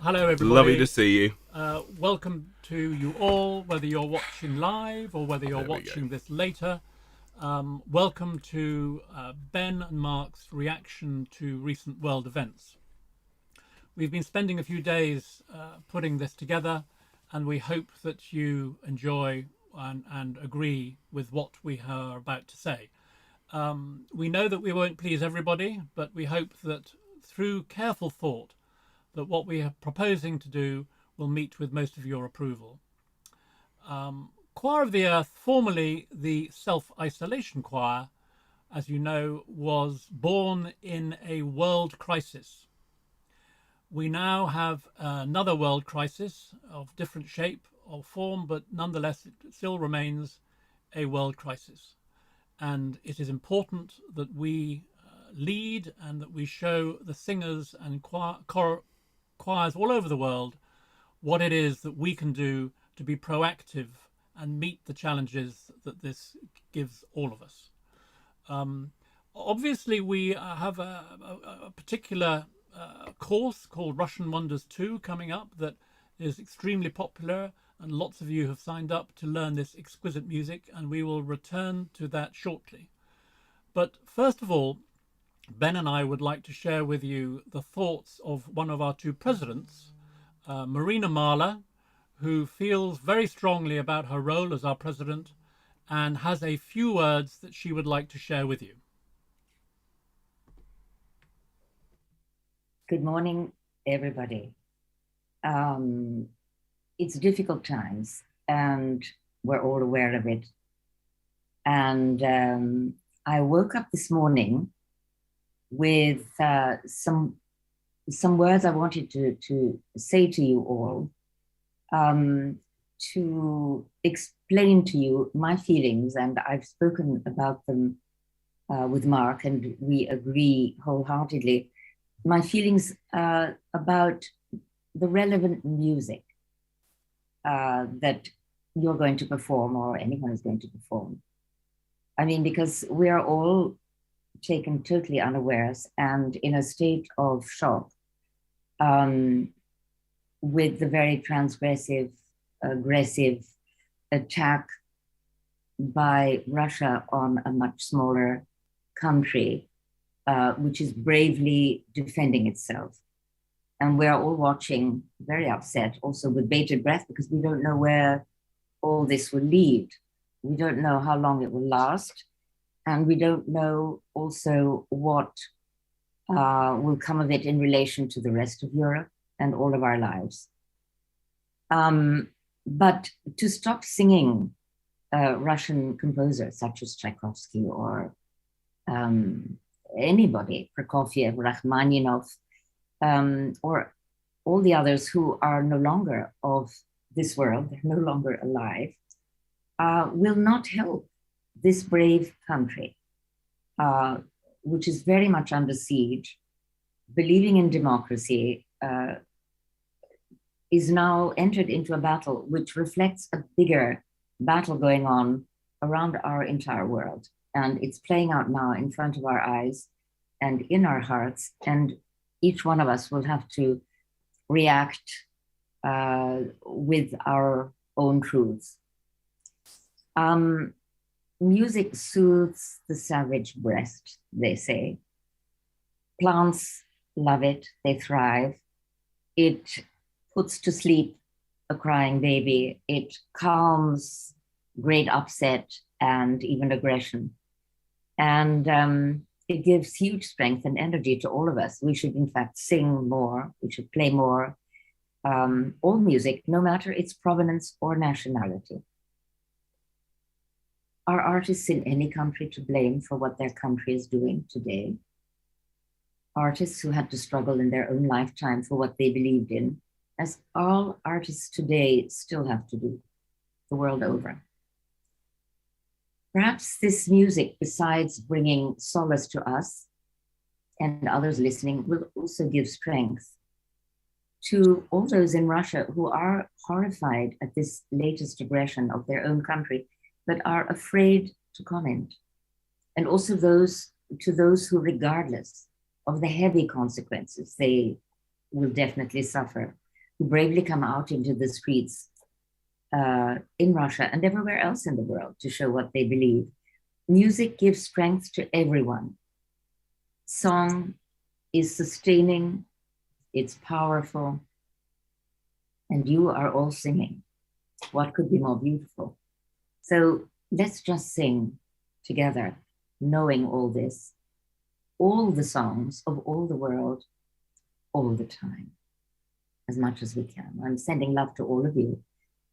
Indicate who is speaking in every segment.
Speaker 1: Hello,
Speaker 2: Lovely to
Speaker 1: everybody.
Speaker 2: see you.
Speaker 1: Welcome to you all, whether you're watching live or whether you're
Speaker 2: There we go.
Speaker 1: watching this later. Welcome to Ben and Mark's reaction to recent world events. We've been spending a few days putting this together, and we hope that you enjoy and agree with what we are about to say. We know that we won't please everybody, but we hope that through careful thought, that what we are proposing to do will meet with most of your approval. Choir of the Earth, formerly the Self Isolation Choir, as you know, was born in a world crisis. We now have another world crisis of different shape or form, but nonetheless, it still remains a world crisis. And it is important that we lead and that we show the singers and choirs all over the world what it is that we can do to be proactive and meet the challenges that this gives all of us. Um, Obviously, we have a particular course called Russian Wonders 2 coming up that is extremely popular, and lots of you have signed up to learn this exquisite music, and we will return to that shortly. But first of all, Ben and I would like to share with you the thoughts of one of our two presidents, Marina Mahler, who feels very strongly about her role as our president and has a few words that she would like to share with you.
Speaker 3: Good morning, everybody. Um, it's difficult times, and we're all aware of it. And I woke up this morning with some words I wanted to say to you all, to explain to you my feelings, and I've spoken about them with Mark, and we agree wholeheartedly. My feelings about the relevant music that you're going to perform, or anyone is going to perform. I mean, because we are all taken totally unawares and in a state of shock um, with the very transgressive, aggressive attack by Russia on a much smaller country, which is bravely defending itself. And we're all watching, very upset, also with bated breath, because we don't know where all this will lead. We don't know how long it will last. And we don't know also what will come of it in relation to the rest of Europe and all of our lives. But to stop singing Russian composers such as Tchaikovsky or anybody, Prokofiev, Rachmaninoff, or all the others who are no longer of this world, they're no longer alive, will not help this brave country, which is very much under siege, believing in democracy, is now entered into a battle which reflects a bigger battle going on around our entire world. And it's playing out now in front of our eyes and in our hearts. And each one of us will have to react with our own truths. Music soothes the savage breast, they say. Plants love it, they thrive. It puts to sleep a crying baby. It calms great upset and even aggression. And it gives huge strength and energy to all of us. We should, in fact, sing more. We should play more. All music, no matter its provenance or nationality. Are artists in any country to blame for what their country is doing today? Artists who had to struggle in their own lifetime for what they believed in, as all artists today still have to do the world over. Perhaps this music, besides bringing solace to us and others listening, will also give strength to all those in Russia who are horrified at this latest aggression of their own country, but are afraid to comment. And also to those who, regardless of the heavy consequences they will definitely suffer, who bravely come out into the streets in Russia and everywhere else in the world to show what they believe. Music gives strength to everyone. Song is sustaining, it's powerful, and you are all singing. What could be more beautiful? So let's just sing together, knowing all this, all the songs of all the world, all the time, as much as we can. I'm sending love to all of you,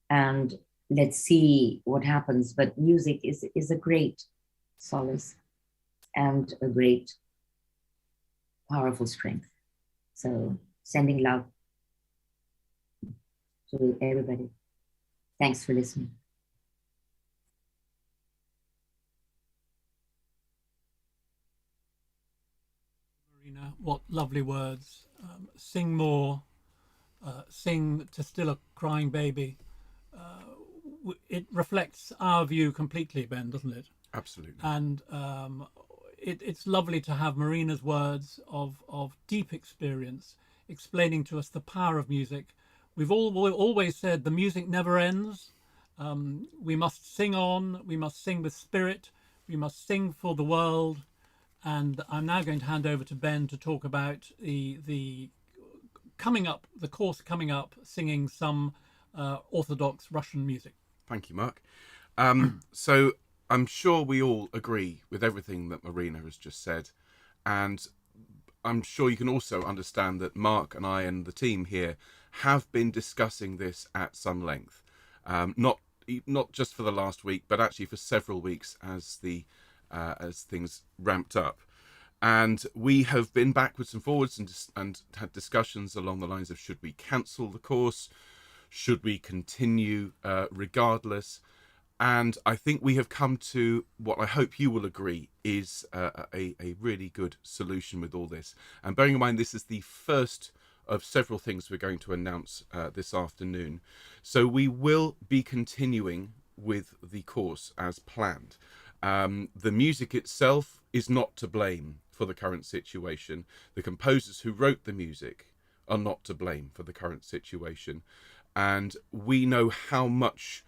Speaker 3: and let's see what happens. But music is a great solace and a great, powerful strength. So sending love to everybody. Thanks for listening.
Speaker 1: Marina, what lovely words. Sing more, sing to still a crying baby. It reflects our view completely, Ben, doesn't it?
Speaker 2: Absolutely.
Speaker 1: And it's lovely to have Marina's words of deep experience explaining to us the power of music. We've always said the music never ends. We must sing on, we must sing with spirit, we must sing for the world. And I'm now going to hand over to Ben to talk about the course coming up, singing some Orthodox Russian music.
Speaker 2: Thank you, Mark. So I'm sure we all agree with everything that Marina has just said. And I'm sure you can also understand that Mark and I and the team here have been discussing this at some length. Not just for the last week, but actually for several weeks as things ramped up. And we have been backwards and forwards and had discussions along the lines of, should we cancel the course? Should we continue regardless? And I think we have come to what I hope you will agree is a really good solution with all this. And bearing in mind, this is the first of several things we're going to announce this afternoon. So we will be continuing with the course as planned. The music itself is not to blame for the current situation. The composers who wrote the music are not to blame for the current situation. And we know how much,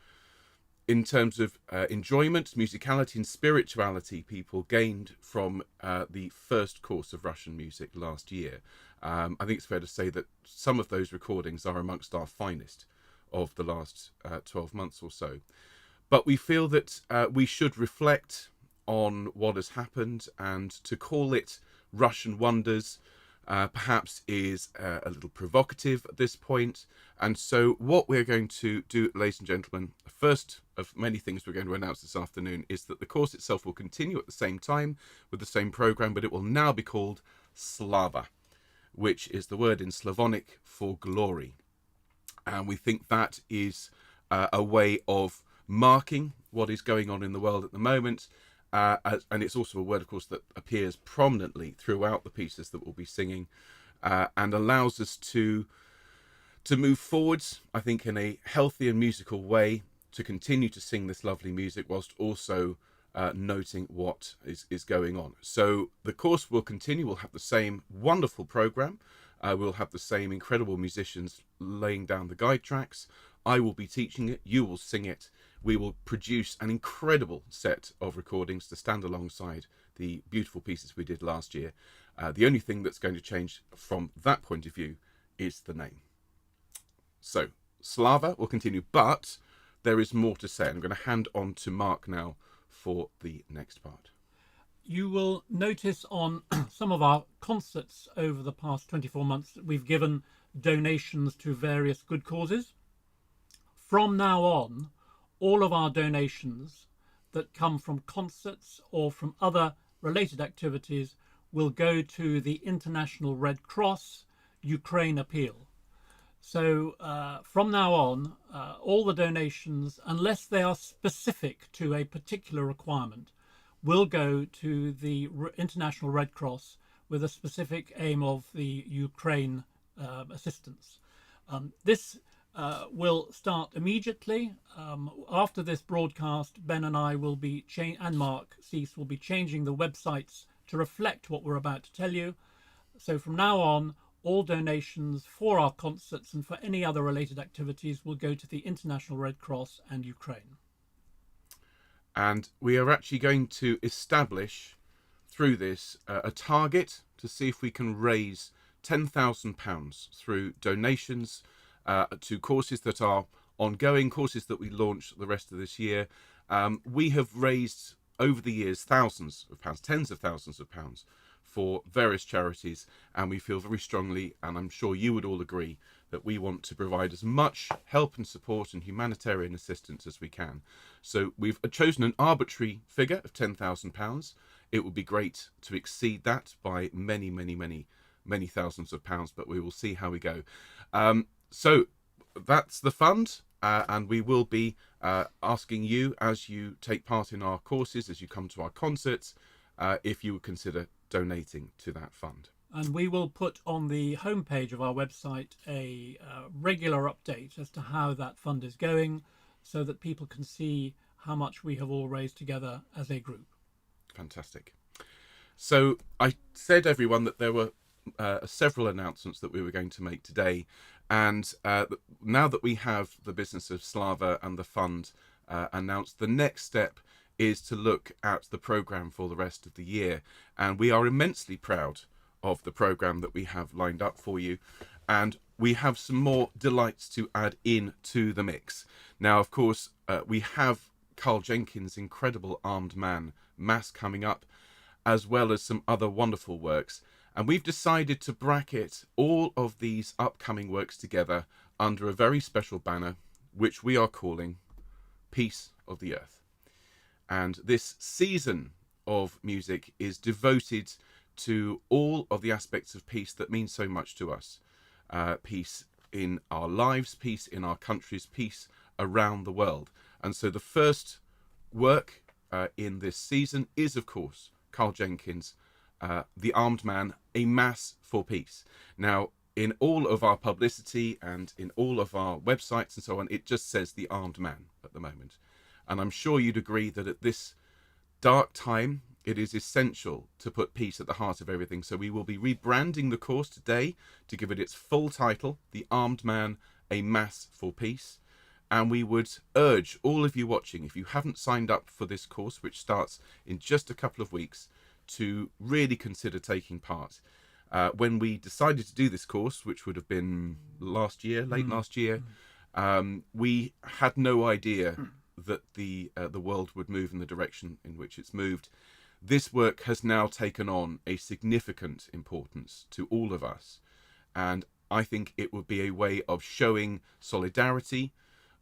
Speaker 2: in terms of enjoyment, musicality and spirituality, people gained from the first course of Russian music last year. I think it's fair to say that some of those recordings are amongst our finest of the last 12 months or so. But we feel that we should reflect on what has happened, and to call it Russian wonders perhaps is a little provocative at this point. And so what we're going to do, ladies and gentlemen, the first of many things we're going to announce this afternoon, is that the course itself will continue at the same time with the same program, but it will now be called Slava, which is the word in Slavonic for glory. And we think that is a way of marking what is going on in the world at the moment. And it's also a word, of course, that appears prominently throughout the pieces that we'll be singing, and allows us to move forwards, I think, in a healthy and musical way, to continue to sing this lovely music whilst also noting what is going on. So the course will continue. We'll have the same wonderful program. We'll have the same incredible musicians laying down the guide tracks. I will be teaching it. You will sing it. We will produce an incredible set of recordings to stand alongside the beautiful pieces we did last year. The only thing that's going to change from that point of view is the name. So Slava will continue, but there is more to say. I'm going to hand on to Mark now for the next part.
Speaker 1: You will notice on some of our concerts over the past 24 months that we've given donations to various good causes. From now on, all of our donations that come from concerts or from other related activities will go to the International Red Cross Ukraine Appeal. So from now on, all the donations, unless they are specific to a particular requirement, will go to the International Red Cross with a specific aim of the Ukraine assistance. This will start immediately. After this broadcast, Ben and I will be, and Mark Cease will be changing the websites to reflect what we're about to tell you. So from now on, all donations for our concerts and for any other related activities will go to the International Red Cross and Ukraine.
Speaker 2: And we are actually going to establish through this a target to see if we can raise £10,000 through donations to courses that are ongoing, courses that we launch the rest of this year. We have raised over the years thousands of pounds, tens of thousands of pounds for various charities, and we feel very strongly, and I'm sure you would all agree, that we want to provide as much help and support and humanitarian assistance as we can. So we've chosen an arbitrary figure of £10,000. It would be great to exceed that by many, many, many, many thousands of pounds, but we will see how we go. So that's the fund, and we will be asking you, as you take part in our courses, as you come to our concerts, if you would consider donating to that fund.
Speaker 1: And we will put on the homepage of our website a regular update as to how that fund is going, so that people can see how much we have all raised together as a group.
Speaker 2: Fantastic. So I said, everyone, that there were several announcements that we were going to make today, and now that we have the business of Slava and the fund announced, the next step is to look at the programme for the rest of the year, and we are immensely proud of the programme that we have lined up for you, and we have some more delights to add in to the mix. Now, of course, we have Carl Jenkins' incredible Armed Man Mass coming up, as well as some other wonderful works, and we've decided to bracket all of these upcoming works together under a very special banner, which we are calling Peace of the Earth. And this season of music is devoted to all of the aspects of peace that mean so much to us. Peace in our lives, peace in our countries, peace around the world. And so the first work in this season is, of course, Carl Jenkins' The Armed Man, A Mass for Peace. Now, in all of our publicity and in all of our websites and so on, it just says The Armed Man at the moment. And I'm sure you'd agree that at this dark time, it is essential to put peace at the heart of everything. So we will be rebranding the course today to give it its full title, The Armed Man, A Mass for Peace. And we would urge all of you watching, if you haven't signed up for this course, which starts in just a couple of weeks, to really consider taking part. When we decided to do this course, which would have been last year, late last year, we had no idea that the world would move in the direction in which it's moved. This work has now taken on a significant importance to all of us, and I think it would be a way of showing solidarity,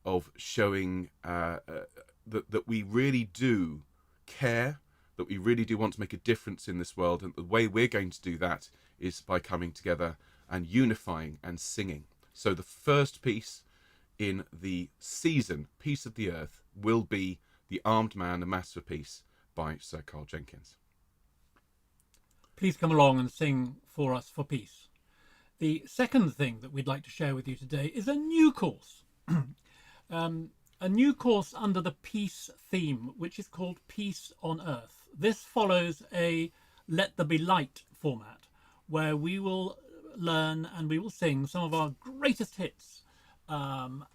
Speaker 2: of showing that we really do care, that we really do want to make a difference in this world, and the way we're going to do that is by coming together and unifying and singing. So the first piece in the season, Peace of the Earth, will be The Armed Man, A Mass for Peace by Sir Carl Jenkins.
Speaker 1: Please come along and sing for us for peace. The second thing that we'd like to share with you today is a new course. A new course under the peace theme, which is called Peace on Earth. This follows a Let There Be Light format, where we will learn and we will sing some of our greatest hits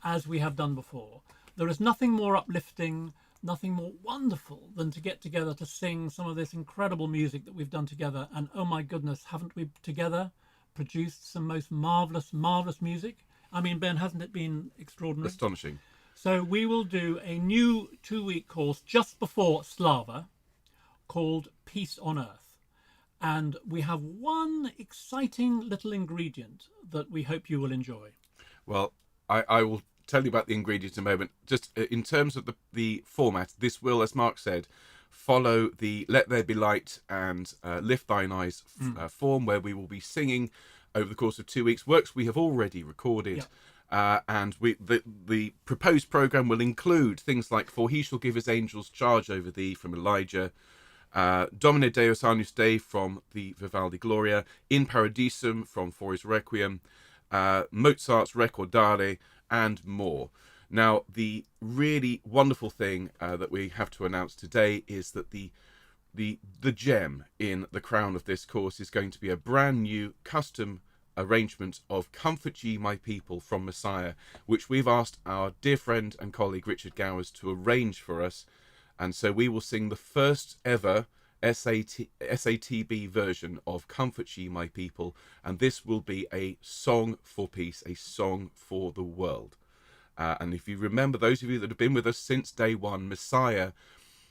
Speaker 1: as we have done before. There is nothing more uplifting, nothing more wonderful than to get together to sing some of this incredible music that we've done together. And oh my goodness, haven't we together produced some most marvellous, marvellous music? I mean, Ben, hasn't it been extraordinary?
Speaker 2: Astonishing.
Speaker 1: So we will do a new 2-week course just before Slava called Peace on Earth. And we have one exciting little ingredient that we hope you will enjoy.
Speaker 2: Well, I will tell you about the ingredients in a moment. Just in terms of the format, this will, as Mark said, follow the Let There Be Light and Lift Thine Eyes form, where we will be singing over the course of 2 weeks works we have already recorded. Yeah. And the proposed programme will include things like For He Shall Give His Angels Charge Over Thee from Elijah, Domine Deus Agnus Dei from the Vivaldi Gloria, In Paradisum from For His Requiem, Mozart's Recordare, and more. Now, the really wonderful thing that we have to announce today is that the gem in the crown of this course is going to be a brand new custom arrangement of Comfort Ye My People from Messiah, which we've asked our dear friend and colleague Richard Gowers to arrange for us. And so we will sing the first ever SATB version of Comfort Ye My People, and this will be a song for peace, a song for the world. And if you remember, those of you that have been with us since day one, Messiah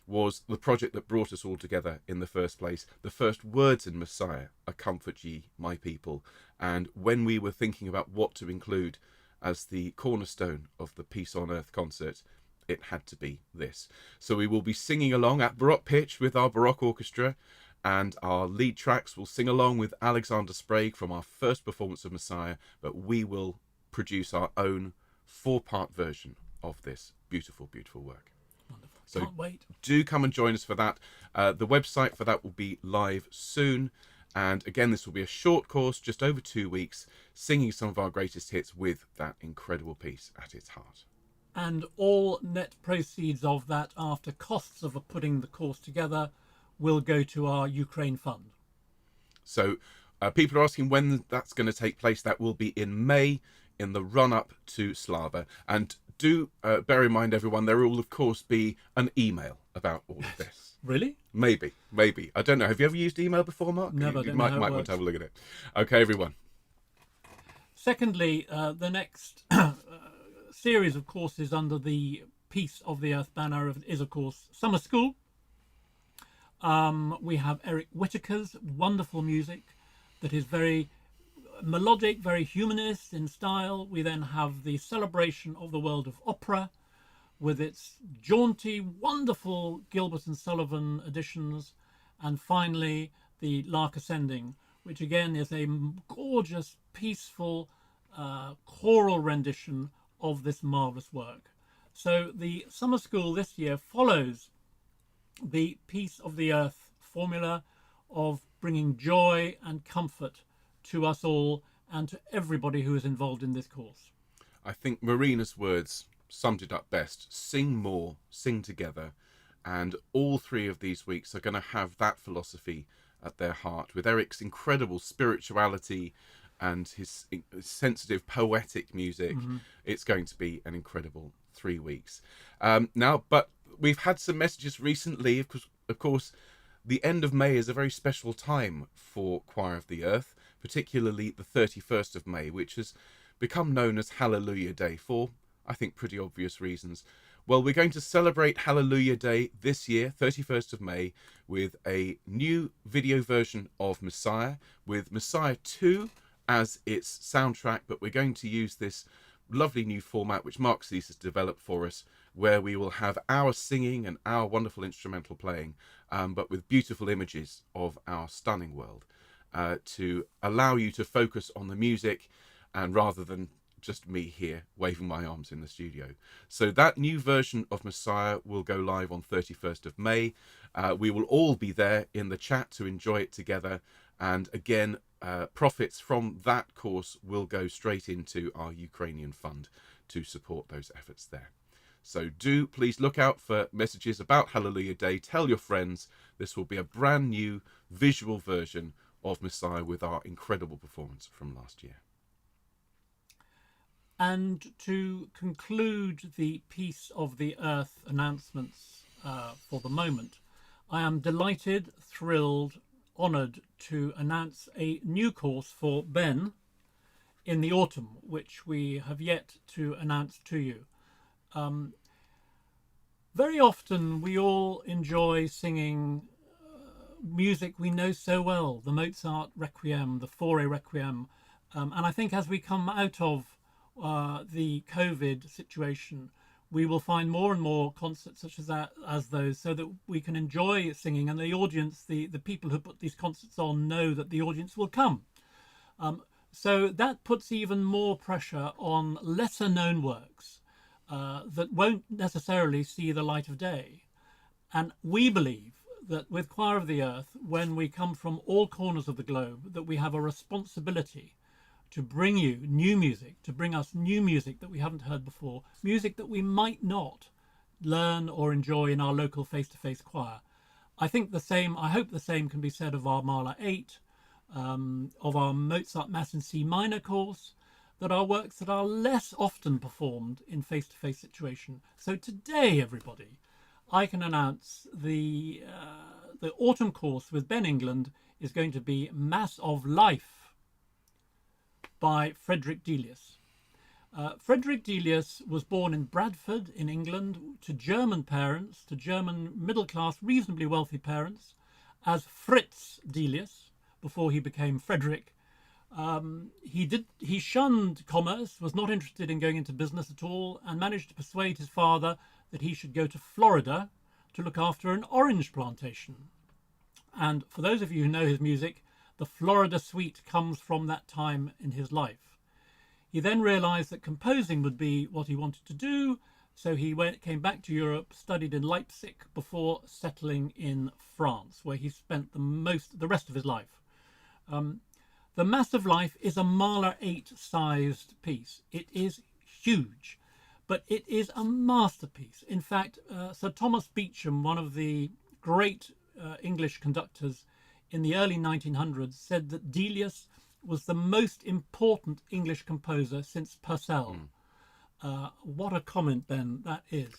Speaker 2: was the project that brought us all together in the first place. The first words in Messiah are Comfort Ye My People. And when we were thinking about what to include as the cornerstone of the Peace on Earth concert, it had to be this. So we will be singing along at Baroque pitch with our Baroque orchestra, and our lead tracks will sing along with Alexander Sprague from our first performance of Messiah, but we will produce our own 4-part version of this beautiful, beautiful work.
Speaker 1: Wonderful.
Speaker 2: So
Speaker 1: Can't wait.
Speaker 2: do come and join us for that. The website for that will be live soon. And again, this will be a short course, just over 2 weeks, singing some of our greatest hits with that incredible piece at its heart.
Speaker 1: And all net proceeds of that, after costs of putting the course together, will go to our Ukraine fund.
Speaker 2: So people are asking when that's going to take place. That will be in May, in the run-up to Slava. And do bear in mind, everyone, there will, of course, be an email about all of this.
Speaker 1: Really?
Speaker 2: Maybe. I don't know. Have you ever used email before, Mark?
Speaker 1: Never.
Speaker 2: You might want to have a look at it. Okay, everyone.
Speaker 1: Secondly, the next series of courses under the Peace of the Earth banner is, of course, Summer School. We have Eric Whitaker's wonderful music that is very melodic, very humanist in style. We then have the celebration of the world of opera with its jaunty, wonderful Gilbert and Sullivan editions. And finally, the Lark Ascending, which again is a gorgeous, peaceful choral rendition of this marvellous work. So the Summer School this year follows the Peace of the Earth formula of bringing joy and comfort to us all and to everybody who is involved in this course.
Speaker 2: I think Marina's words summed it up best. Sing more, sing together. And all 3 of these weeks are going to have that philosophy at their heart, with Eric's incredible spirituality and his sensitive, poetic music. Mm-hmm. It's going to be an incredible 3 weeks. But we've had some messages recently. Of course, the end of May is a very special time for Choir of the Earth, particularly the 31st of May, which has become known as Hallelujah Day for, I think, pretty obvious reasons. Well, we're going to celebrate Hallelujah Day this year, 31st of May, with a new video version of Messiah, with Messiah 2 as its soundtrack, but we're going to use this lovely new format which Mark Cease has developed for us, where we will have our singing and our wonderful instrumental playing, but with beautiful images of our stunning world, to allow you to focus on the music, and rather than just me here waving my arms in the studio. So that new version of Messiah will go live on 31st of May. We will all be there in the chat to enjoy it together. And again, profits from that course will go straight into our Ukrainian fund to support those efforts there. So do please look out for messages about Hallelujah Day. Tell your friends. This will be a brand new visual version of Messiah with our incredible performance from last year.
Speaker 1: And to conclude the Peace of the Earth announcements for the moment, I am delighted, thrilled, honoured to announce a new course for Ben in the autumn, which we have yet to announce to you. Very often we all enjoy singing music we know so well, the Mozart Requiem, the Fauré Requiem, and I think as we come out of the COVID situation, we will find more and more concerts such as those, so that we can enjoy singing, and the audience, the people who put these concerts on, know that the audience will come. So that puts even more pressure on lesser known works that won't necessarily see the light of day. And we believe that with Choir of the Earth, when we come from all corners of the globe, that we have a responsibility to bring you new music, to bring us new music that we haven't heard before, music that we might not learn or enjoy in our local face-to-face choir. I hope the same can be said of our Mahler 8, of our Mozart Mass in C minor course that are works that are less often performed in face-to-face situation. So today, everybody, I can announce the autumn course with Ben England is going to be Mass of Life by Frederick Delius. Frederick Delius was born in Bradford in England to German parents, to German middle-class, reasonably wealthy parents, as Fritz Delius before he became Frederick. He shunned commerce, was not interested in going into business at all, and managed to persuade his father that he should go to Florida to look after an orange plantation. And for those of you who know his music, the Florida Suite comes from that time in his life. He then realized that composing would be what he wanted to do, so he came back to Europe, studied in Leipzig before settling in France, where he spent the rest of his life. The Mass of Life is a Mahler 8-sized piece. It is huge, but it is a masterpiece. In fact, Sir Thomas Beecham, one of the great English conductors in the early 1900s, said that Delius was the most important English composer since Purcell. What a comment, Ben, that is.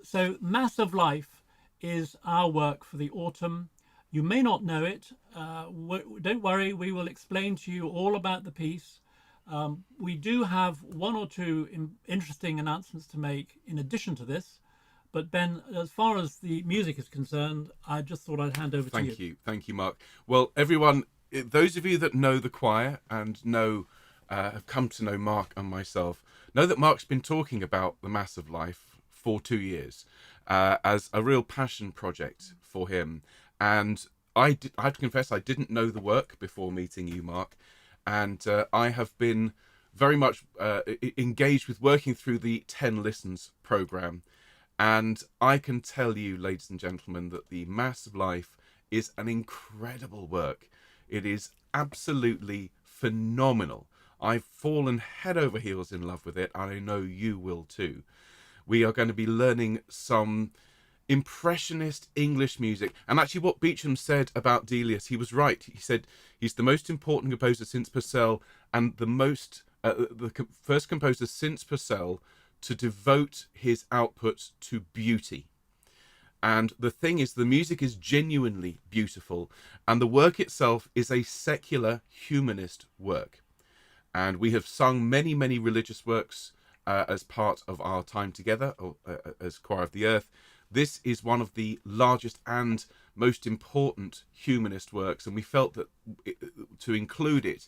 Speaker 1: So Mass of Life is our work for the autumn. You may not know it. Don't worry, we will explain to you all about the piece. We do have one or two interesting announcements to make in addition to this. But Ben, as far as the music is concerned, I just thought I'd hand over to you.
Speaker 2: Thank you, Mark. Well, everyone, those of you that know the choir and have come to know Mark and myself, know that Mark's been talking about the Mass of Life for 2 years as a real passion project for him. And I have to confess, I didn't know the work before meeting you, Mark. And I have been very much engaged with working through the 10 Listens program. And I can tell you, ladies and gentlemen, that the Mass of Life is an incredible work. It is absolutely phenomenal. I've fallen head over heels in love with it, and I know you will too. We are going to be learning some impressionist English music. And actually what Beecham said about Delius, he was right. He said he's the most important composer since Purcell, and the first composer since Purcell to devote his output to beauty. And the thing is, the music is genuinely beautiful, and the work itself is a secular humanist work. And we have sung many, many religious works as part of our time together, or as Choir of the Earth. This is one of the largest and most important humanist works, and we felt that to include it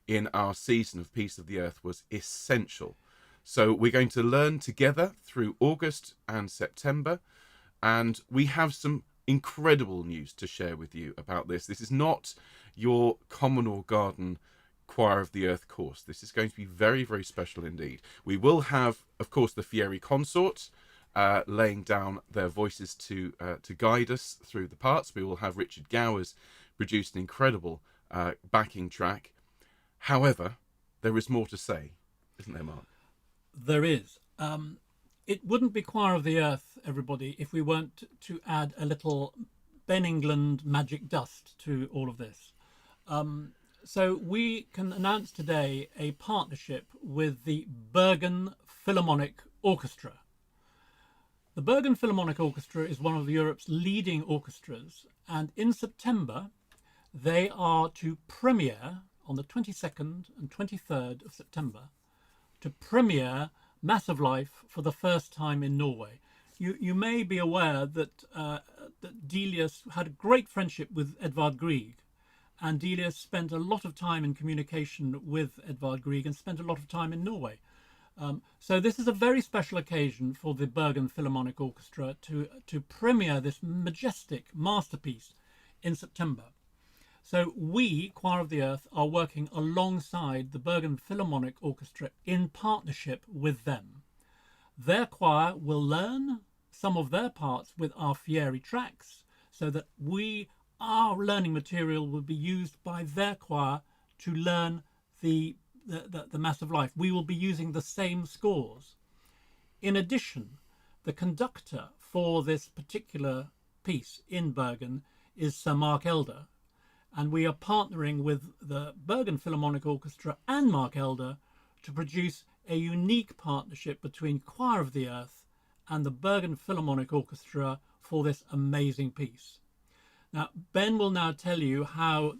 Speaker 2: in our season of Peace of the Earth was essential. So we're going to learn together through August and September, and we have some incredible news to share with you about this. This is not your common or garden Choir of the Earth course. This is going to be very, very special indeed. We will have, of course, the Fieri consorts laying down their voices to guide us through the parts. We will have Richard Gowers produce an incredible backing track. However, there is more to say, isn't there, Mark?
Speaker 1: There is. It wouldn't be Choir of the Earth, everybody, if we weren't to add a little Ben England magic dust to all of this. So we can announce today a partnership with the Bergen Philharmonic Orchestra. The Bergen Philharmonic Orchestra is one of Europe's leading orchestras, and in September they are to premiere on the 22nd and 23rd of September to premiere Mass of Life for the first time in Norway. You may be aware that Delius had a great friendship with Edvard Grieg, and Delius spent a lot of time in communication with Edvard Grieg and spent a lot of time in Norway. So this is a very special occasion for the Bergen Philharmonic Orchestra to premiere this majestic masterpiece in September. So we, Choir of the Earth, are working alongside the Bergen Philharmonic Orchestra in partnership with them. Their choir will learn some of their parts with our Fieri tracks, so that our learning material will be used by their choir to learn the Mass of Life. We will be using the same scores. In addition, the conductor for this particular piece in Bergen is Sir Mark Elder. and we are partnering with the Bergen Philharmonic Orchestra and Mark Elder to produce a unique partnership between Choir of the Earth and the Bergen Philharmonic Orchestra for this amazing piece. Now, Ben will now tell you how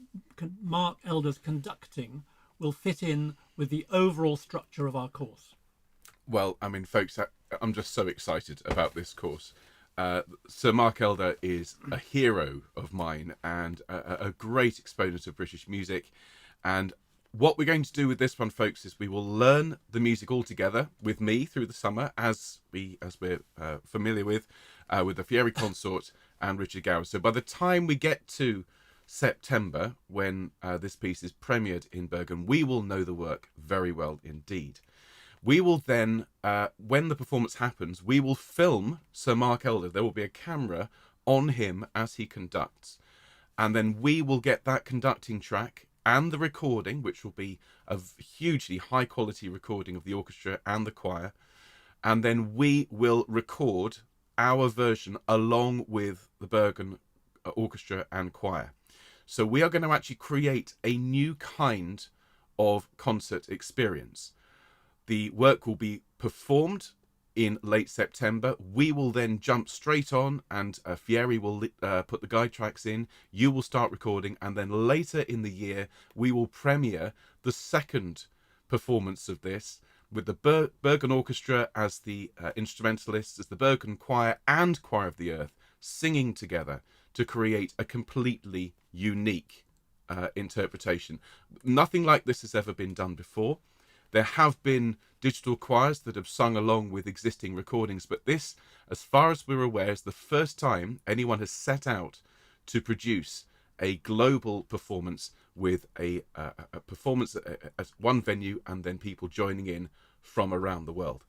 Speaker 1: Mark Elder's conducting will fit in with the overall structure of our course.
Speaker 2: Well, I mean, folks, I'm just so excited about this course. Sir Mark Elder is a hero of mine and a great exponent of British music. And what we're going to do with this one, folks, is we will learn the music all together with me through the summer, as we're familiar with the Fieri Consort and Richard Gower. So by the time we get to September, when this piece is premiered in Bergen, we will know the work very well indeed. We will then, when the performance happens, we will film Sir Mark Elder. There will be a camera on him as he conducts. And then we will get that conducting track and the recording, which will be a hugely high quality recording of the orchestra and the choir. And then we will record our version along with the Bergen Orchestra and choir. So we are going to actually create a new kind of concert experience. The work will be performed in late September. We will then jump straight on, and Fieri will put the guide tracks in. You will start recording, and then later in the year, we will premiere the second performance of this with the Bergen Orchestra as the instrumentalists, as the Bergen Choir and Choir of the Earth singing together to create a completely unique interpretation. Nothing like this has ever been done before. There have been digital choirs that have sung along with existing recordings, but this, as far as we're aware, is the first time anyone has set out to produce a global performance with a performance at one venue and then people joining in from around the world.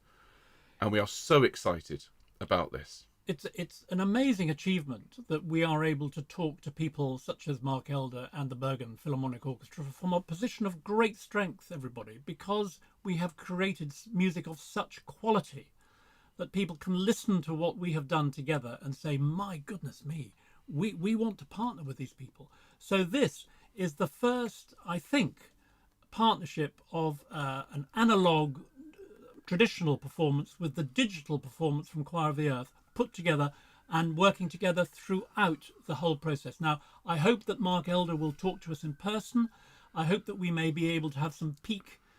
Speaker 2: And we are so excited about this.
Speaker 1: It's an amazing achievement that we are able to talk to people such as Mark Elder and the Bergen Philharmonic Orchestra from a position of great strength, everybody, because we have created music of such quality that people can listen to what we have done together and say, my goodness me, we want to partner with these people. So this is the first, I think, partnership of an analog traditional performance with the digital performance from Choir of the Earth put together and working together throughout the whole process. Now, I hope that Mark Elder will talk to us in person. I hope that we may be able to have some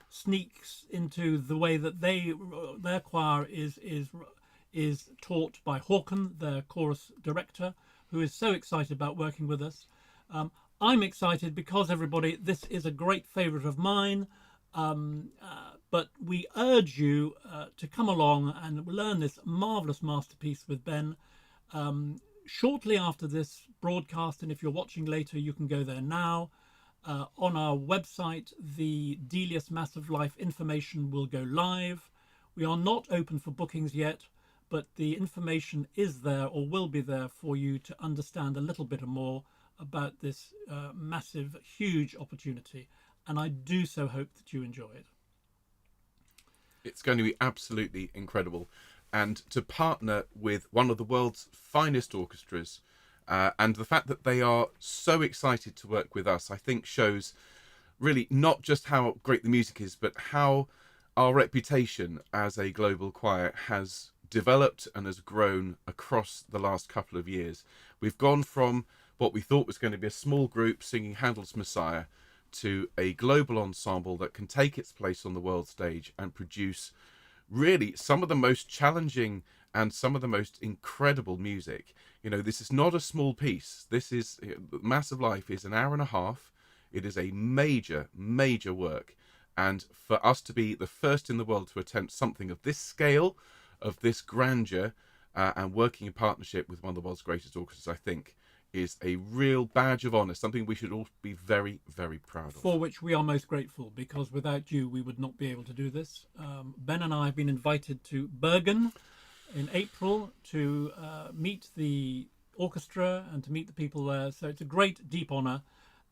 Speaker 1: sneaks into the way that their choir is taught by Håkon, their chorus director, who is so excited about working with us. I'm excited because, everybody, this is a great favourite of mine. But we urge you to come along and learn this marvellous masterpiece with Ben shortly after this broadcast. And if you're watching later, you can go there now. On our website, the Delius Massive Life information will go live. We are not open for bookings yet, but the information is there or will be there for you to understand a little bit more about this massive, huge opportunity. And I do so hope that you enjoy it.
Speaker 2: It's going to be absolutely incredible. And to partner with one of the world's finest orchestras, and the fact that they are so excited to work with us, I think shows really not just how great the music is, but how our reputation as a global choir has developed and has grown across the last couple of years. We've gone from what we thought was going to be a small group singing Handel's Messiah to a global ensemble that can take its place on the world stage and produce really some of the most challenging and some of the most incredible music. You know, this is not a small piece. This is Massive Life is an hour and a half. It is a major, major work. And for us to be the first in the world to attempt something of this scale, of this grandeur, and working in partnership with one of the world's greatest orchestras, I think, is a real badge of honour, something we should all be very, very proud of.
Speaker 1: For which we are most grateful, because without you, we would not be able to do this. Ben and I have been invited to Bergen in April to meet the orchestra and to meet the people there. So it's a great, deep honour,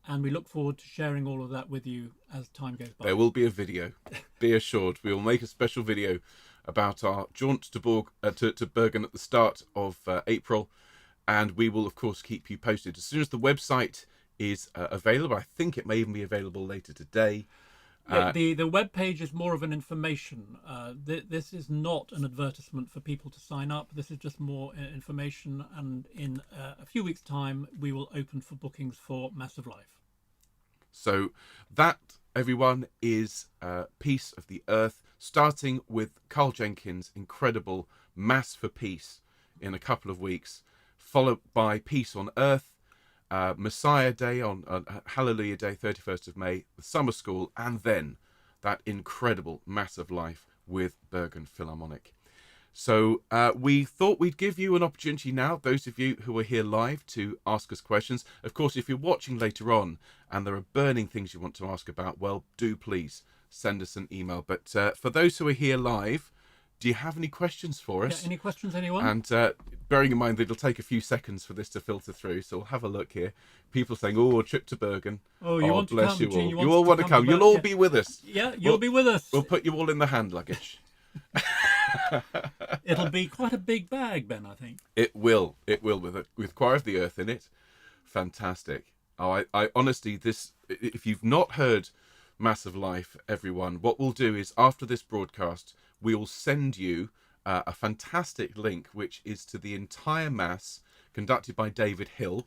Speaker 1: and we look forward to sharing all of that with you as time goes by.
Speaker 2: There will be a video, be assured. We will make a special video about our jaunt to Bergen at the start of April. And we will, of course, keep you posted. As soon as the website is available. I think it may even be available later today.
Speaker 1: Yeah, the web page is more of an information. This is not an advertisement for people to sign up. This is just more information. And in a few weeks' time, we will open for bookings for Massive Life.
Speaker 2: So that, everyone, is Peace of the Earth, starting with Carl Jenkins' incredible Mass for Peace in a couple of weeks, followed by Peace on Earth, Messiah Day on Hallelujah Day, 31st of May, the summer school, and then that incredible Mass of Life with Bergen Philharmonic. So we thought we'd give you an opportunity now, those of you who are here live, to ask us questions. Of course, if you're watching later on and there are burning things you want to ask about, well, do please send us an email. But for those who are here live, do you have any questions for us?
Speaker 1: Yeah, any questions, anyone?
Speaker 2: And bearing in mind that it'll take a few seconds for this to filter through, so we'll have a look here. People saying, "Oh, a trip to Bergen."
Speaker 1: Oh, you want to
Speaker 2: bless
Speaker 1: come?
Speaker 2: you all.
Speaker 1: Jean,
Speaker 2: You all want to come. You'll all be with us.
Speaker 1: Yeah, you'll be with us.
Speaker 2: We'll put you all in the hand luggage.
Speaker 1: It'll be quite a big bag, Ben, I think.
Speaker 2: It will. It will, with Choir of the Earth in it. Fantastic. Oh, I honestly, if you've not heard Massive Life, everyone, what we'll do is after this broadcast, we will send you a fantastic link, which is to the entire Mass conducted by David Hill.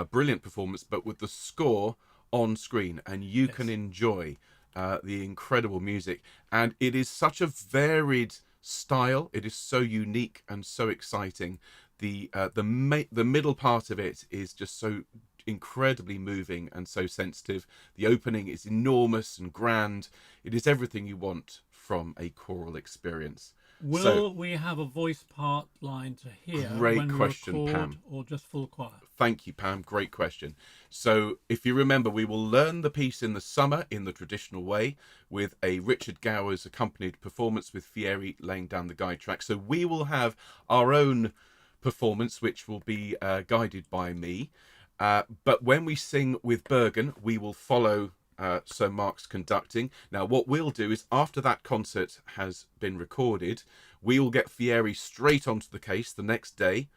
Speaker 2: Brilliant performance, but with the score on screen, and you can enjoy the incredible music. And it is such a varied style. It is so unique and so exciting. The middle part of it is just so incredibly moving and so sensitive. The opening is enormous and grand. It is everything you want from a choral experience.
Speaker 1: Will we have a voice part line to hear when
Speaker 2: question,
Speaker 1: we record,
Speaker 2: Pam.
Speaker 1: or just full choir?
Speaker 2: Thank you, Pam. Great question. So if you remember, we will learn the piece in the summer in the traditional way with a Richard Gower's accompanied performance with Fieri laying down the guide track. So we will have our own performance, which will be guided by me. But when we sing with Bergen, we will follow Sir Mark's conducting. Now, what we'll do is after that concert has been recorded, we will get Fieri straight onto the case the next day,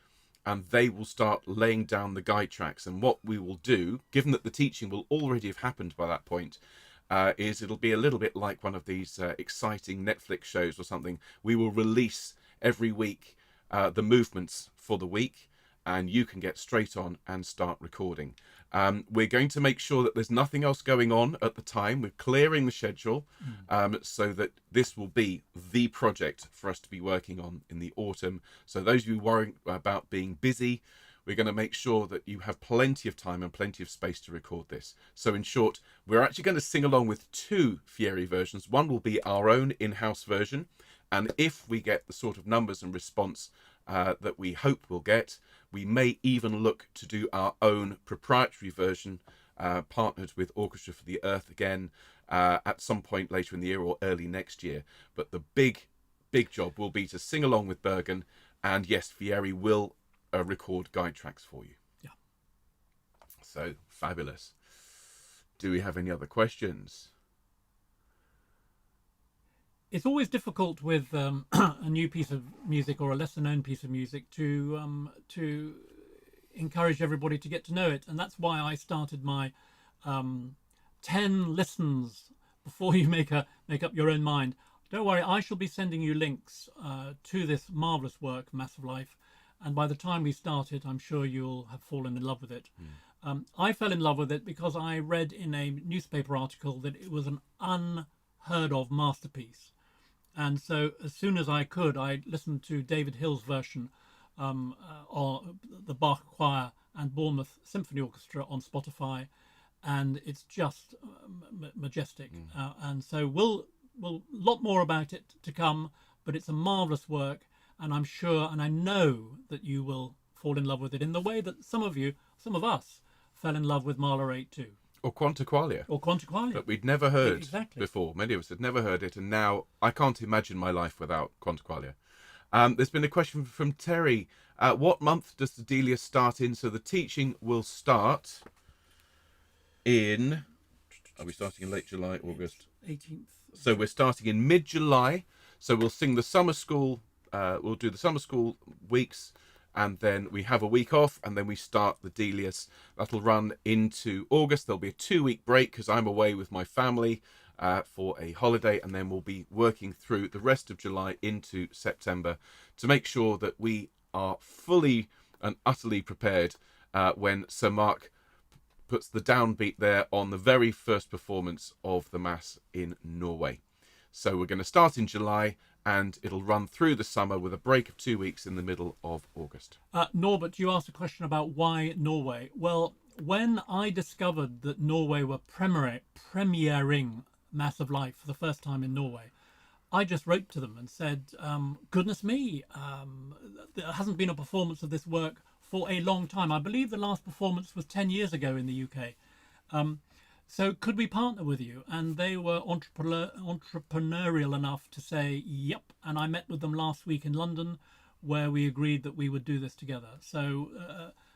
Speaker 2: and they will start laying down the guide tracks. And what we will do, given that the teaching will already have happened by that point, is it'll be a little bit like one of these exciting Netflix shows or something. We will release every week the movements for the week, and you can get straight on and start recording. We're going to make sure that there's nothing else going on at the time. We're clearing the schedule so that this will be the project for us to be working on in the autumn. So those of you worrying about being busy, we're going to make sure that you have plenty of time and plenty of space to record this. So in short, we're actually going to sing along with two Fieri versions. One will be our own in-house version. And if we get the sort of numbers and response that we hope we'll get, we may even look to do our own proprietary version, partnered with Orchestra for the Earth again, at some point later in the year or early next year. But the big job will be to sing along with Bergen, and yes, Fieri will record guide tracks for you.
Speaker 1: Yeah.
Speaker 2: So, fabulous. Do we have any other questions?
Speaker 1: It's always difficult with a new piece of music or a lesser-known piece of music to encourage everybody to get to know it, and that's why I started my 10 listens before you make up your own mind. Don't worry, I shall be sending you links to this marvelous work, Massive Life, and by the time we start it, I'm sure you'll have fallen in love with it. I fell in love with it because I read in a newspaper article that it was an unheard of masterpiece. And so as soon as I could, I listened to David Hill's version, or the Bach Choir and Bournemouth Symphony Orchestra on Spotify, and it's just majestic. And so we'll lot more about it to come, but it's a marvelous work, and I'm sure and I know that you will fall in love with it in the way that some of us fell in love with Mahler 8 too.
Speaker 2: Or Quanta Qualia.
Speaker 1: Or Quanta Qualia.
Speaker 2: That we'd never heard
Speaker 1: Exactly.
Speaker 2: before. Many of us had never heard it, and now I can't imagine my life without Quanta Qualia. There's been a question from Terry. What month does the Delia start in? So the teaching will start in... Are we starting in late July, August?
Speaker 1: 18th.
Speaker 2: So we're starting in mid-July. So we'll sing the summer school... we'll do the summer school weeks and then we have a week off, and then we start the Delius. That'll run into August. There'll be a 2-week break because I'm away with my family for a holiday, and then we'll be working through the rest of July into September to make sure that we are fully and utterly prepared when Sir Mark puts the downbeat there on the very first performance of the Mass in Norway. So we're going to start in July, and it'll run through the summer with a break of 2 weeks in the middle of August.
Speaker 1: Norbert, you asked a question about why Norway. Well, when I discovered that Norway were premiering Mass of Life for the first time in Norway, I just wrote to them and said, goodness me, there hasn't been a performance of this work for a long time. I believe the last performance was 10 years ago in the UK. So could we partner with you? And they were entrepreneurial enough to say, yep. And I met with them last week in London, where we agreed that we would do this together. So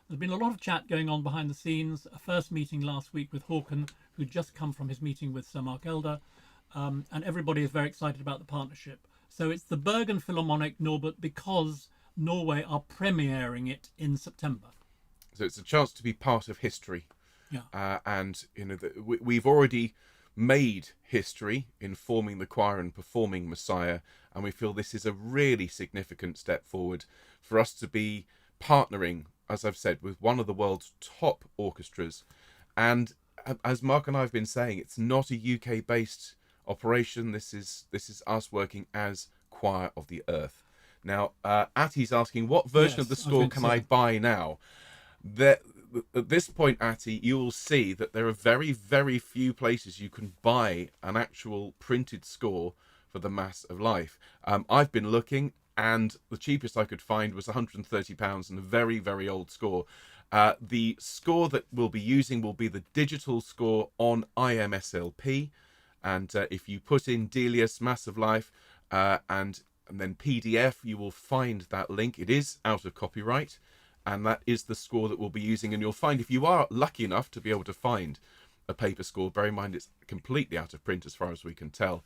Speaker 1: there's been a lot of chat going on behind the scenes. A first meeting last week with Håkon, who'd just come from his meeting with Sir Mark Elder. And everybody is very excited about the partnership. So it's the Bergen Philharmonic, Norbert, because Norway are premiering it in September.
Speaker 2: So it's a chance to be part of history.
Speaker 1: Yeah.
Speaker 2: And we've already made history in forming the choir and performing Messiah, and we feel this is a really significant step forward for us to be partnering, as I've said, with one of the world's top orchestras. And as Mark and I have been saying, it's not a UK based operation. This is us working as Choir of the Earth. Now, Atti's asking, what version of the score can I buy now? At this point, Atti, you will see that there are very, very few places you can buy an actual printed score for the Mass of Life. I've been looking, and the cheapest I could find was £130 and a very, very old score. The score that we'll be using will be the digital score on IMSLP. And if you put in Delius Mass of Life and then PDF, you will find that link. It is out of copyright, and that is the score that we'll be using. And you'll find, if you are lucky enough to be able to find a paper score, bear in mind it's completely out of print as far as we can tell,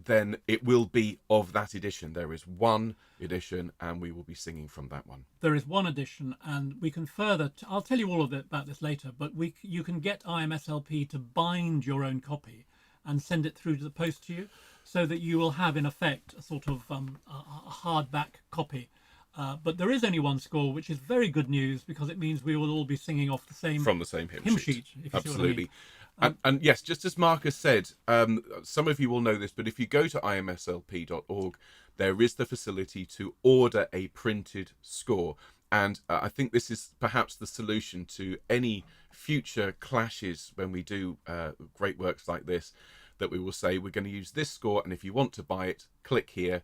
Speaker 2: then it will be of that edition. There is one edition, and we will be singing from that one.
Speaker 1: There is one edition, and we can further, I'll tell you all of it about this later, but you can get IMSLP to bind your own copy and send it through to the post to you, so that you will have, in effect, a sort of a hardback copy. But there is only one score, which is very good news, because it means we will all be singing off the same hymn sheet. If you
Speaker 2: Absolutely.
Speaker 1: see what I mean.
Speaker 2: And yes, just as Marcus said, some of you will know this, but if you go to imslp.org, there is the facility to order a printed score. And I think this is perhaps the solution to any future clashes when we do great works like this, that we will say, we're going to use this score, and if you want to buy it, click here.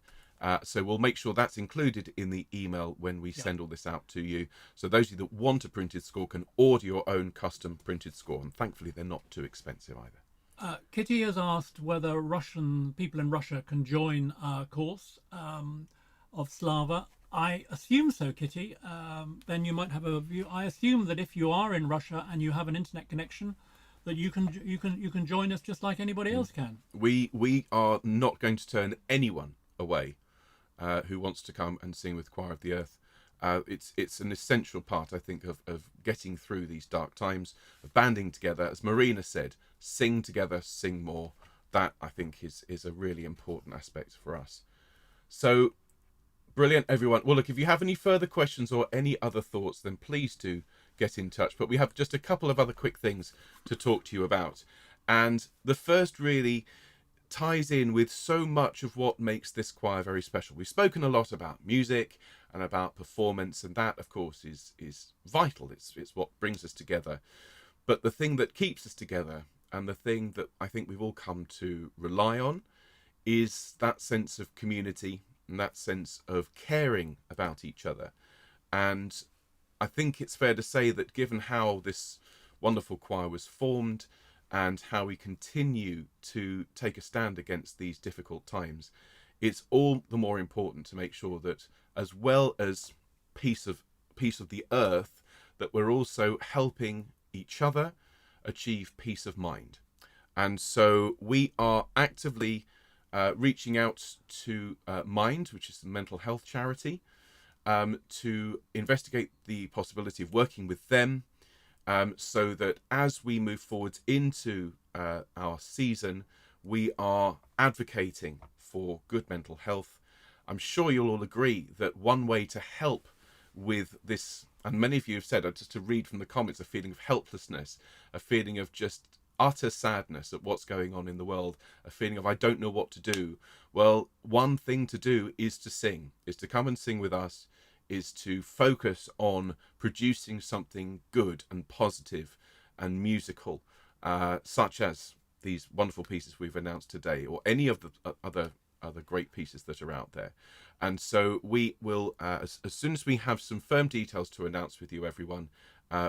Speaker 2: So we'll make sure that's included in the email when we send all this out to you. So those of you that want a printed score can order your own custom printed score, and thankfully they're not too expensive either.
Speaker 1: Kitty has asked whether Russian people in Russia can join our course of Slava. I assume so, Kitty. Then you might have a view. I assume that if you are in Russia and you have an internet connection, that you can join us just like anybody else can.
Speaker 2: We are not going to turn anyone away who wants to come and sing with Choir of the Earth. It's an essential part, I think, of getting through these dark times, of banding together. As Marina said, sing together, sing more. That, I think, is a really important aspect for us. So, brilliant, everyone. Well, look, if you have any further questions or any other thoughts, then please do get in touch. But we have just a couple of other quick things to talk to you about. And the first really ties in with so much of what makes this choir very special. We've spoken a lot about music and about performance, and that, of course, is vital. It's what brings us together. But the thing that keeps us together, and the thing that I think we've all come to rely on, is that sense of community and that sense of caring about each other. And I think it's fair to say that given how this wonderful choir was formed and how we continue to take a stand against these difficult times, it's all the more important to make sure that, as well as peace of the earth, that we're also helping each other achieve peace of mind. And so we are actively reaching out to Mind, which is the mental health charity, to investigate the possibility of working with them, so that as we move forward into our season, we are advocating for good mental health. I'm sure you'll all agree that one way to help with this, and many of you have said, just to read from the comments, a feeling of helplessness, a feeling of just utter sadness at what's going on in the world, a feeling of I don't know what to do. Well, one thing to do is to sing, is to come and sing with us, is to focus on producing something good and positive and musical, such as these wonderful pieces we've announced today, or any of the other great pieces that are out there. And so we will, as soon as we have some firm details to announce with you, everyone,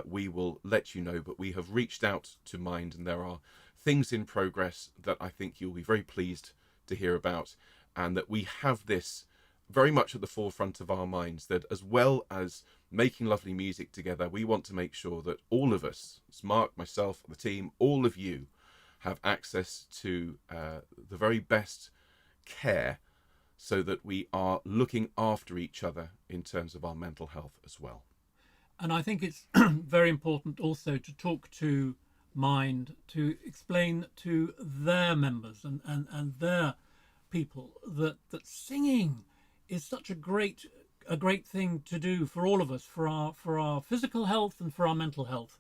Speaker 2: we will let you know. But we have reached out to Mind, and there are things in progress that I think you'll be very pleased to hear about, and that we have this very much at the forefront of our minds, that as well as making lovely music together, we want to make sure that all of us, it's Mark, myself, the team, all of you, have access to the very best care, so that we are looking after each other in terms of our mental health as well.
Speaker 1: And I think it's very important also to talk to Mind, to explain to their members and their people that singing is such a great thing to do for all of us, for our physical health and for our mental health.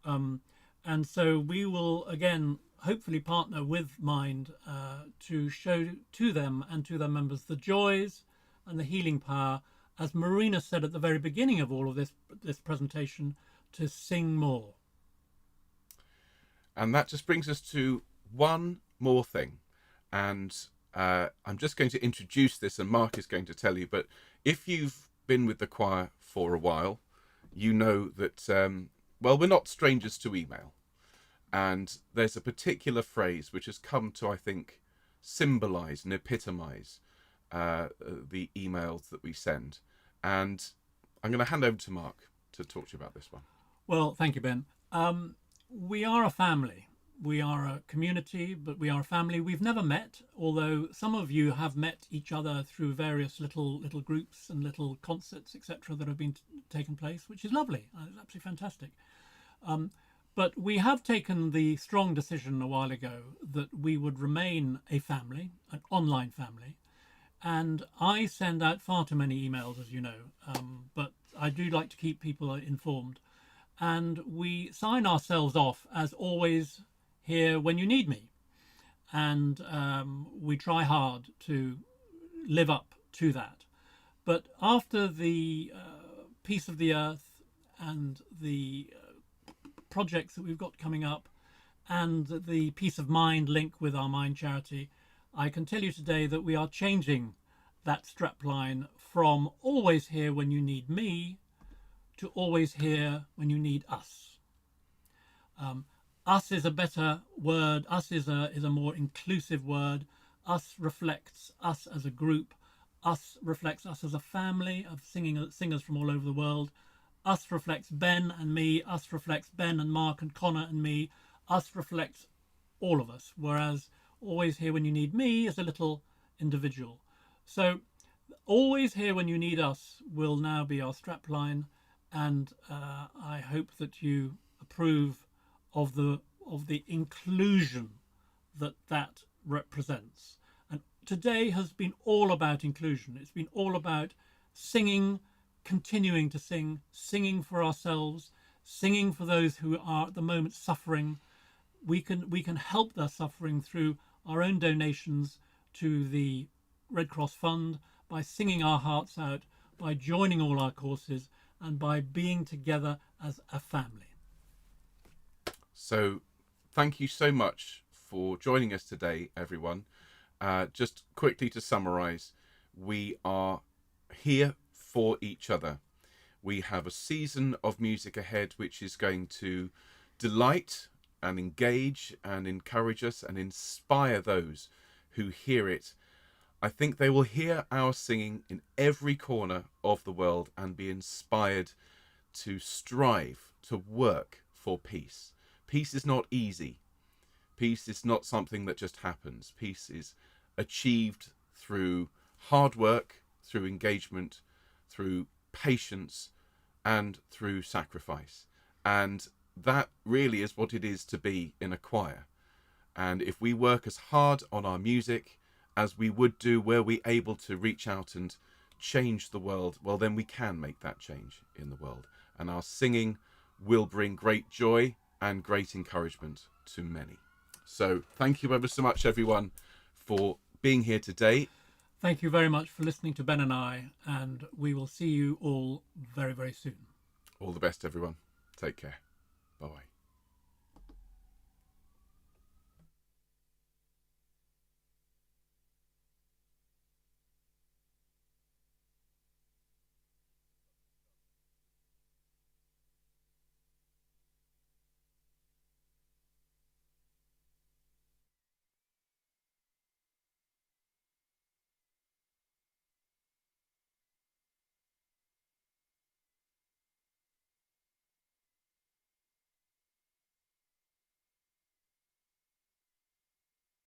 Speaker 1: And so we will again hopefully partner with Mind to show to them and to their members the joys and the healing power, as Marina said at the very beginning of all of this presentation, to sing more.
Speaker 2: And that just brings us to one more thing. And I'm just going to introduce this, and Mark is going to tell you. But if you've been with the choir for a while, you know that, well, we're not strangers to email. And there's a particular phrase which has come to, I think, symbolise and epitomise the emails that we send. And I'm going to hand over to Mark to talk to you about this one.
Speaker 1: Well, thank you, Ben. We are a family. We are a community, but we are a family. We've never met, although some of you have met each other through various little groups and little concerts, etc., that have been taken place, which is lovely. It's absolutely fantastic. But we have taken the strong decision a while ago that we would remain a family, an online family. And I send out far too many emails, as you know, but I do like to keep people informed. And we sign ourselves off as always here when you need me. And we try hard to live up to that. But after the Peace of the Earth and the projects that we've got coming up and the Peace of Mind link with our Mind charity, I can tell you today that we are changing that strapline from always here when you need me to always here when you need us. Us is a better word. Us is a more inclusive word. Us reflects us as a group. Us reflects us as a family of singers from all over the world. Us reflects Ben and me. Us reflects Ben and Mark and Connor and me. Us reflects all of us, whereas always here when you need me is a little individual. So always here when you need us will now be our strapline, and I hope that you approve of the inclusion that represents. And today has been all about inclusion. It's been all about singing, continuing to sing, singing for ourselves, singing for those who are at the moment suffering. We can help their suffering through our own donations to the Red Cross Fund, by singing our hearts out, by joining all our courses, and by being together as a family.
Speaker 2: So thank you so much for joining us today, everyone. Just quickly to summarise, we are here for each other. We have a season of music ahead which is going to delight and engage and encourage us and inspire those who hear it. I think they will hear our singing in every corner of the world and be inspired to strive, to work for peace. Peace is not easy. Peace is not something that just happens. Peace is achieved through hard work, through engagement, through patience and through sacrifice. And that really is what it is to be in a choir. And if we work as hard on our music as we would do were we able to reach out and change the world, well, then we can make that change in the world. And our singing will bring great joy and great encouragement to many. So thank you ever so much, everyone, for being here today.
Speaker 1: Thank you very much for listening to Ben and I, and we will see you all very, very soon.
Speaker 2: All the best, everyone. Take care. Bye-bye.